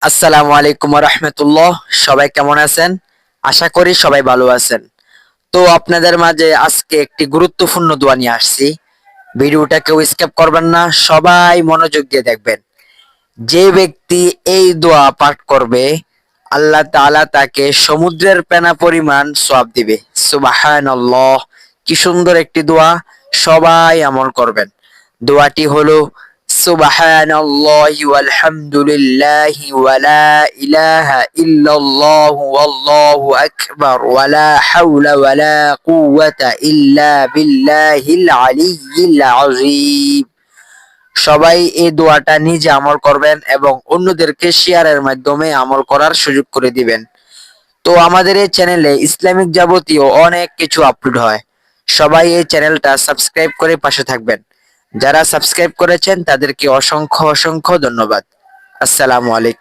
আসসালামু আলাইকুম রাহমাতুল্লাহ। সবাই কেমন আছেন? আশা করি সবাই ভালো আছেন। তো আপনাদের মাঝে আজকে একটি গুরুত্বপূর্ণ দোয়া নিয়ে আসছি। ভিডিওটা কেউ স্কিপ করবেন না, সবাই মনোযোগ দিয়ে দেখবেন। যে ব্যক্তি এই দোয়া পাঠ করবে, আল্লাহ তাআলা তাকে সমুদ্রের ফেনা পরিমাণ সওয়াব দিবে। সুবহানাল্লাহ! কি সুন্দর একটি দোয়া, সবাই আমল করবেন। দোয়াটি হলো সুবহানাল্লাহি ওয়ালহামদুলিল্লাহি ওয়ালা ইলাহা ইল্লাল্লাহু ওয়াল্লাহু আকবার ওয়ালা হাওলা ওয়ালা কুওয়াতা ইল্লা বিল্লাহিল আলিয়্যিল আযীম। সবাই এই দোয়াটা নিজে আমল করবেন এবং অন্যদেরকে শেয়ারের মাধ্যমে আমল করার সুযোগ করে দিবেন। তো আমাদের এই চ্যানেলে ইসলামিক যাবতীয় অনেক কিছু আপলোড হয়। সবাই এই চ্যানেলটা সাবস্ক্রাইব করে পাশে থাকবেন। যারা সাবস্ক্রাইব করেছেন তাদেরকে অসংখ্য অসংখ্য ধন্যবাদ। আসসালামু আলাইকুম।